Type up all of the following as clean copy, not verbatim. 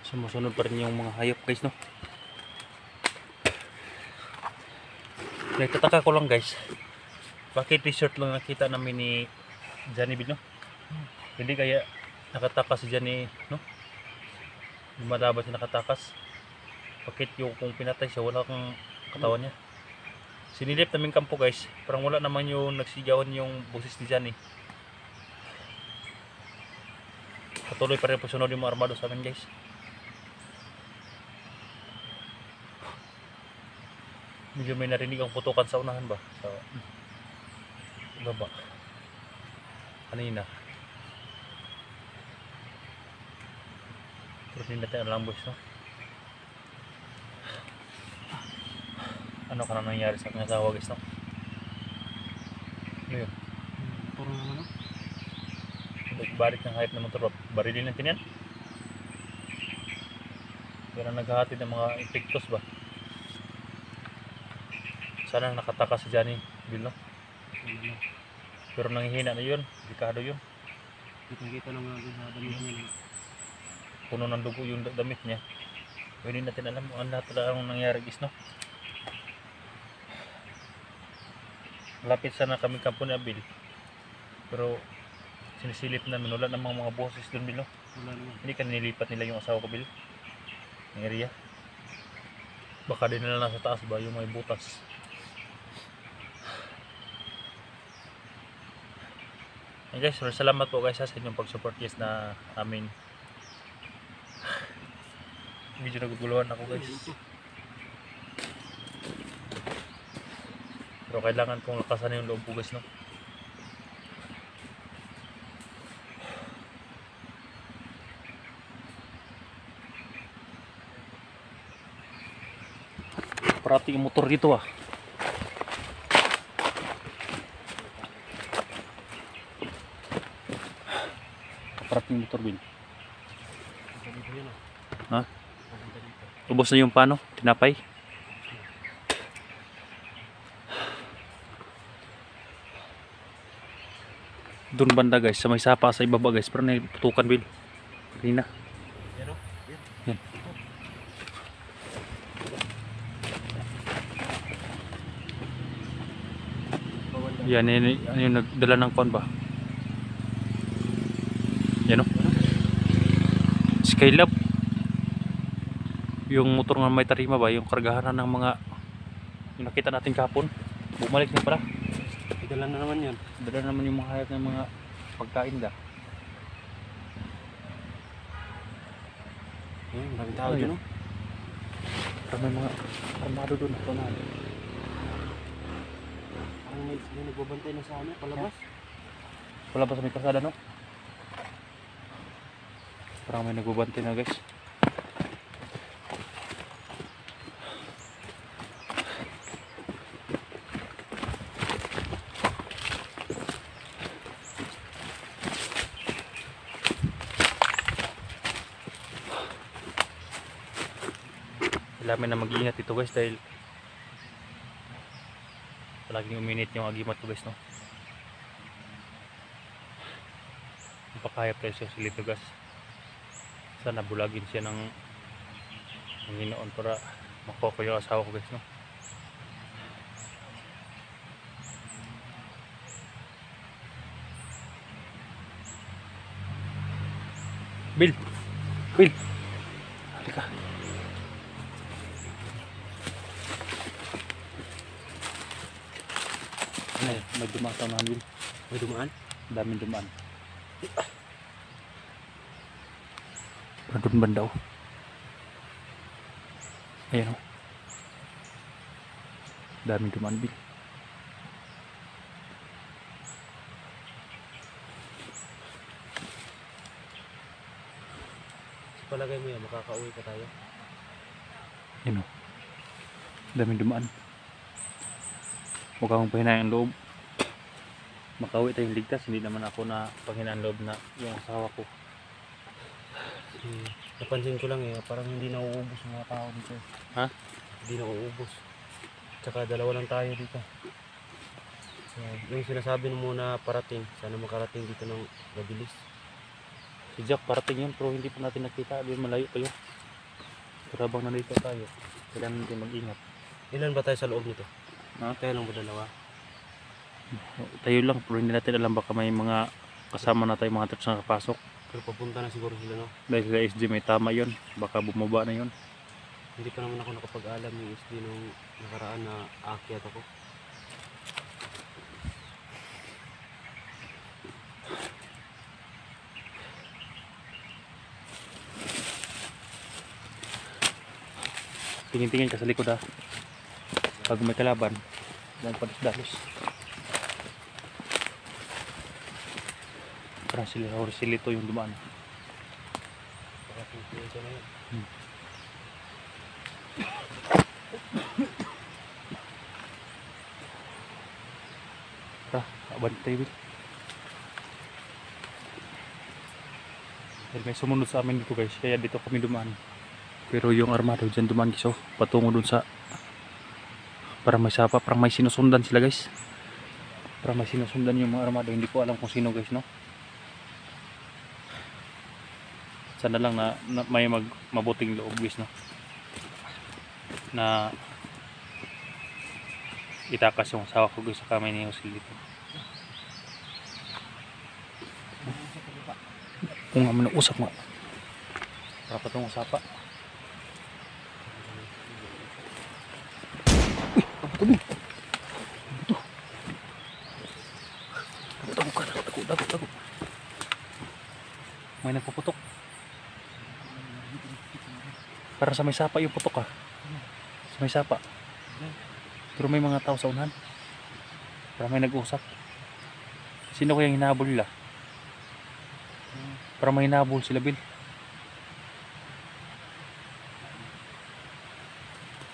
Sumusunod pa rin yung mga hayop guys, no? Nagtataka ko lang guys, bakit t-shirt lang nakita namin ni Johnny Bill, no? Hindi kaya nakatakas si Johnny, no? Lumalabas siya nakatakas. Bakit yung kung pinatay siya, wala kang katawan niya? Sinilip namin kampo guys, parang wala naman yung nagsigawan yung boses ni Johnny. Patuloy pa rin pasunod yung mga armado sa amin guys. Medyo may narinig ang putukan sa unahan ba? Sa baba. Kanina. Pero hindi natin alam boys, no? Ano ka na nangyari sa aking asawa guys, no? Ano yun? Parang ano? Balik ng hype na motor. Barilin natin yan. Pero naghahatid ng mga epektos ba? Sana nakatakas si Johnny Bill, no? Pero nanghihina na yun. Delikado yun. Kita naman natin sa damit niya. Puno ng dugo yung damit niya. Hindi natin alam kung ano lahat ang nangyari guys, no? Malapit sana kami kampo ni Abil. Pero sinisilip namin, wala namang mga boses doon Bill, no? Wala naman. Hindi ka nilipat nila yung asawa ko Bill? Yung area. Baka din nila nasa taas ba yung may butas. And guys, salamat po guys sa inyong pag-support guys na amin. Medyo naguguluhan ako guys. Pero kailangan kong lakasan yung loob ko guys, no? Parati yung motor dito ah. Parati yung motor Bill. Ha? Ubos na yung pano? Tinapay? Doon banda guys, sa may sapa sa ibaba guys, pero naiputukan Bill. Kanina. Yan. Yan, yung nagdala ng kon ba? Yan o. Skylab. Yung motor nga may tarima ba, yung kargahan ng mga yung nakita natin kahapon. Bumalik na pala. Dala na naman yun. Dala naman yung mga hayop ng mga pagkain da. Maraming tao Ano dyan, yun? no? Parang may mga armado doon. Ito na. Parang may nagbabantay na sa ano, palabas. Wala pa sa may kasada, no? Parang may nagbabantay na guys. Kailangan na mag-iingat ito guys dahil palaging uminit yung agimat ko guys, no? Napakahayap tayo sa silito guys. Sana bulagin siya ng Panginoon para makuha ko yung asawa ko guys, no? Bill! Bill! Halika! Ano yun? May dumataw na Bill. May dumaan? Daming dumaan. Doon banda oh. Ayan oh. Daming dumaan Bill. Sa palagay mo yan, makakauwi ka tayo? Ayan oh. Daming dumaan. Huwag akong pahinayang loob. Makauwi tayong ligtas. Hindi naman ako na panghinaan loob na yung asawa ko. Napansin ko lang parang hindi nauubos yung mga tao dito. Ha? Hindi nauubos. Tsaka dalawa lang tayo dito. So, yung sinasabi mo na parating, sana makarating dito ng mabilis. Si Jack parating yun pero hindi pa natin nakita. Doon malayo pa yun. Pero habang nandito tayo, kailangan natin mag-ingat. Ilan ba tayo sa loob nito? Ha? Tayo lang ba dalawa? Tayo lang, pero hindi natin alam baka may mga kasama na tayo mga trips na nakapasok. Pero papunta na siguro sila, no? Dahil sa SG may tama yon, baka bumaba na yon. Hindi pa naman ako nakapag-alam yung SD nung nakaraan na aakyat ako. Tingin-tingin ka sa likod ha. Pag may kalaban, dan palis-dalos. Parang silito yung dumaan. Baka ito na yun. Bantay Will. Dahil may sumunod sa amin dito guys, kaya dito kami dumaan. Pero yung armado dyan dumaan guys, oh, patungo dun sa parang may sapa, parang may sinusundan sila guys. Parang may sinusundan yung mga armado, hindi ko alam kung sino guys, no. Sana lang na may mabuting loob guys, no, na itakas yung asawa ko guys sa kamay ni Jose dito. Kung nga usap mo, dapat itong usapa. Uy, kapag mo ito, dago. May nagpuputok. Para sa may sapa yung putok ah. Sa may sapa. Pero may mga tao sa unahan. Para may nag-usap. Sino kayang hinahabol nila? Para may hinahabol sila, Bill.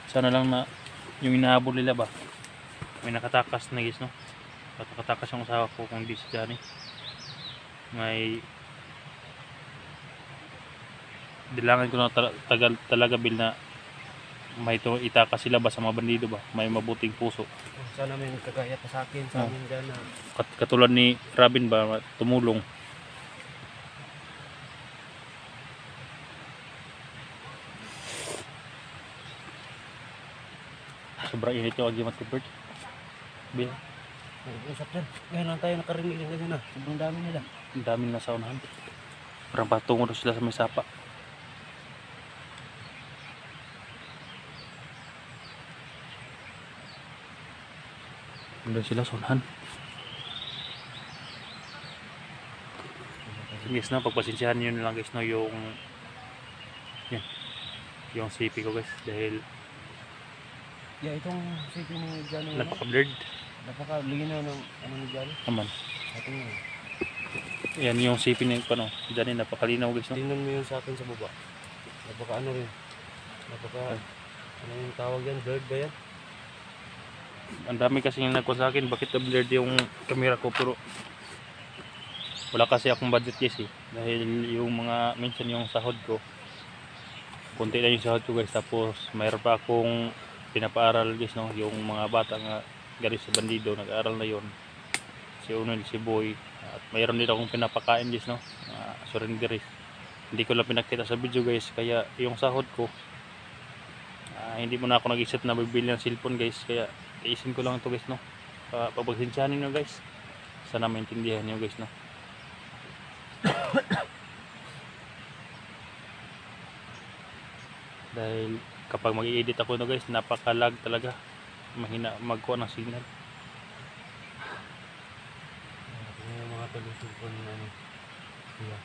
Sana lang na yung hinahabol nila ba, may nakatakas na guys, no? Nakatakas yung usawa ko kung di si Johnny. May dilangan ko na talaga, Bill, na may itakas sila ba sa mga bandido ba, may mabuting puso. Sana may nagkagaya pa sa akin, sa amin dyan na Katulad ni Robin ba, tumulong. Sobrang init yung agimat ko, Bert. Bill, nag-usap dyan. Ngayon lang tayo nakarinig ng ganyan na. Sobrang dami nila. ang dami na sa unahan. Parang patungo doon sila sa may sapa. Doon sila sa unahan. Guys, no, pagpasensyahan nyo na lang guys, no, yung yan, yung CP ko guys, dahil Yeah, itong city ni Johnny, napaka-blurred napaka-linaw ng ano ni Johnny. naman. Ating nga. Yan yung CP ni ano, dyan napakalinaw guys, no. Tingnan mo yun sa akin sa baba. Napaka ano rin. Napaka, ano yung tawag yan? Blurred ba yan? Ang dami kasi yung nagko sa akin, bakit na-blurred yung camera ko, pero wala kasi akong budget guys eh. Dahil yung mga, minsan yung sahod ko, konti lang yung sahod ko guys, tapos mayroon pa akong pinapaaral guys, no, yung mga bata nga galing sa bandido, nag-aaral na yon, si Unel, si Boy, at mayroon din akong pinapakain guys, no, surrenderies. Hindi ko lang pinakita sa video guys, kaya yung sahod ko, hindi mo na ako nag-isip na bibili ng cellphone guys, kaya iisin ko lang ito guys, no. Pagbagsinsyahan nyo guys, sana maintindihan nyo guys, no. Dahil kapag mag-i-edit ako no guys, napaka-lag talaga, mahina magkuha ng signal. Yung mga tulusog ko ng ano. Yeah.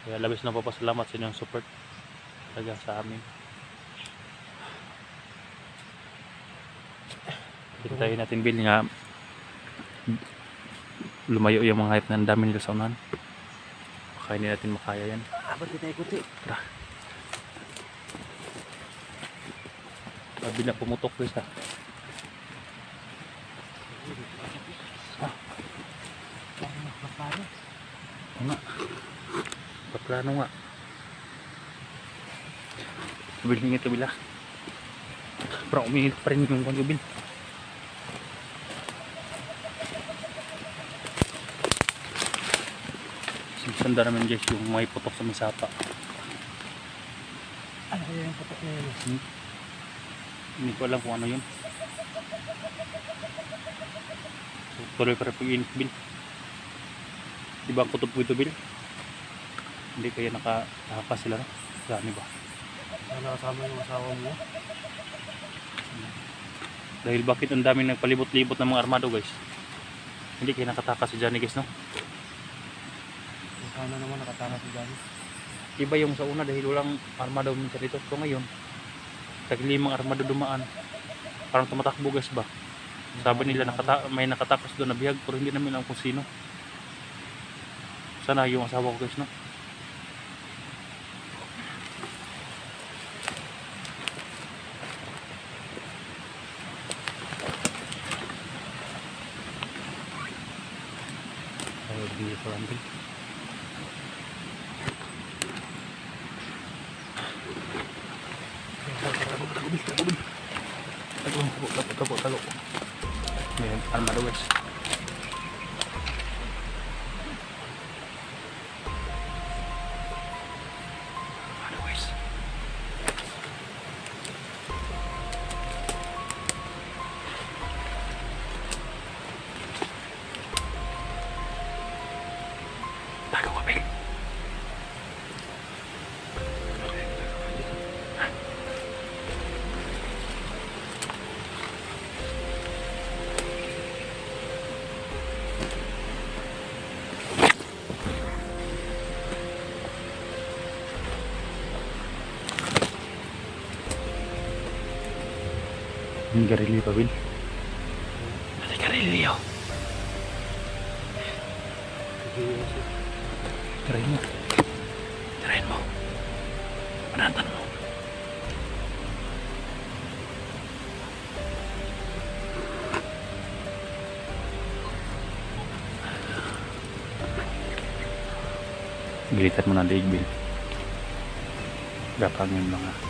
Kaya labis na papasalamat sa inyong support talaga sa amin. Hintayin natin Bill nga lumayo yung mga hype na ang dami nila sa unahan. Baka hindi natin makaya yan. Ba't kita ikuti? Tara. Bila pumutok guys ha. Paplano? Nga. Paplano nga. Bill, ito bila. Parang umiinit pa rin yung kong Bill. Sanda naman guys yung may putok sa misapa. Ano kaya yung patok na yun? Hindi ko alam kung ano yun. So, tuloy pa rin pag-init, Bil. Di ba ang kutob ko ito, Bil? Hindi kaya nakatakas sila, no? Dami ba? Sana kasama yung asawa mo. Dahil bakit ang daming nagpalibot-libot ng mga armado, guys? Hindi kaya nakatakas si Johnny, guys, no? Sana naman nakataka si Johnny. Iba yung sa una dahil walang armado minsan dito. So ngayon, taglimang armado dumaan. Parang tumatakbo, guys, ba? Sabi nila may nakatakas doon na bihag pero hindi namin alam kung sino. Sana yung asawa ko, guys, no? Ay, hindi ko lang din. Tago. May armado, guys. Armado, guys. Tago ka, Bel. Ini garilyo pa, Bil. Ate garilyo. Tirahin mo. Tirahin mo. Panatan mo. Gilitan mo na daig, Bil. Gapangin mga.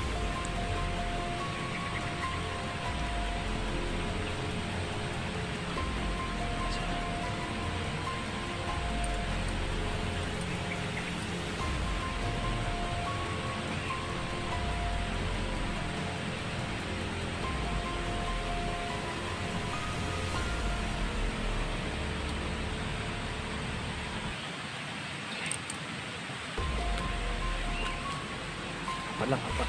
Walang apa.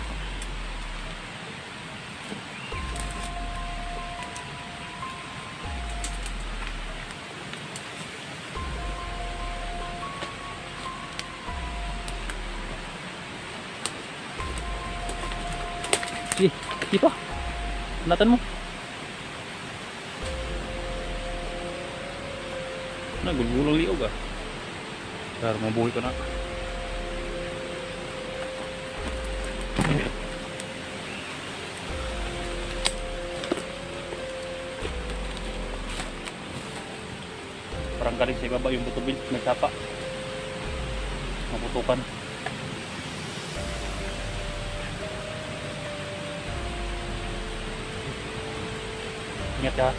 Sige, dito. Natan mo. Nagulgulang liog ah. Dar mabuhay ko na. Parang galing sa ibaba yung butubil, nagtapa. Maputukan. Ingat ka.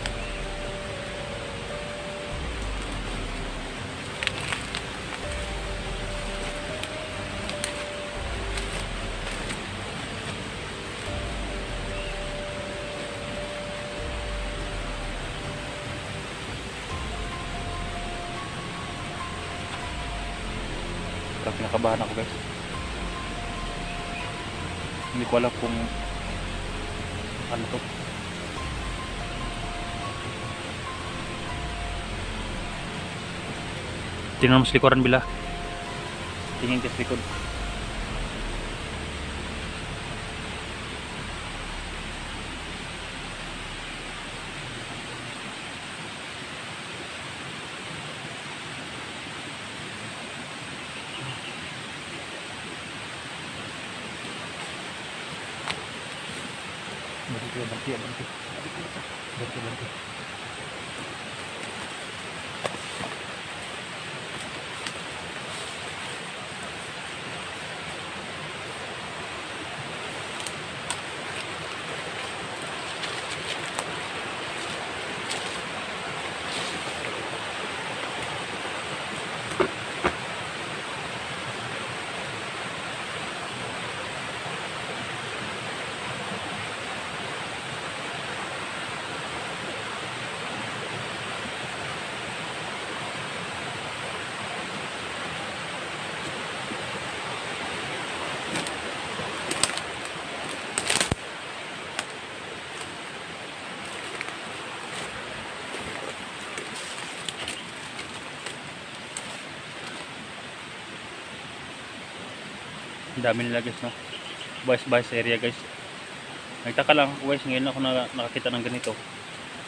Kinakabahan ako, guys. Hindi ko alam kung ano to. Tingnan mo sa likuran, Bila. Tingin ka sa likod. Bantu. Ang dami nila guys, no? Bahis area guys. Nagtaka lang ako guys, ngayon ako nakakita ng ganito.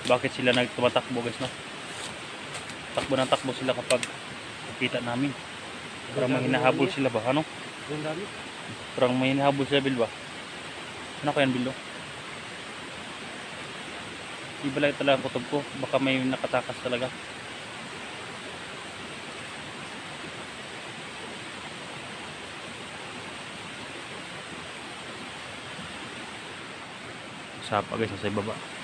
Bakit sila nagtumatakbo guys, no? Takbo ng takbo sila kapag nakita namin. Parang may hinahabol sila ba? Ano? Yung dami. Parang may hinahabol sila, Bil ba? Ano kaya Bil? Iba lang talaga ang kutob ko. Baka may nakatakas talaga. Sapa guys, nasa ibaba.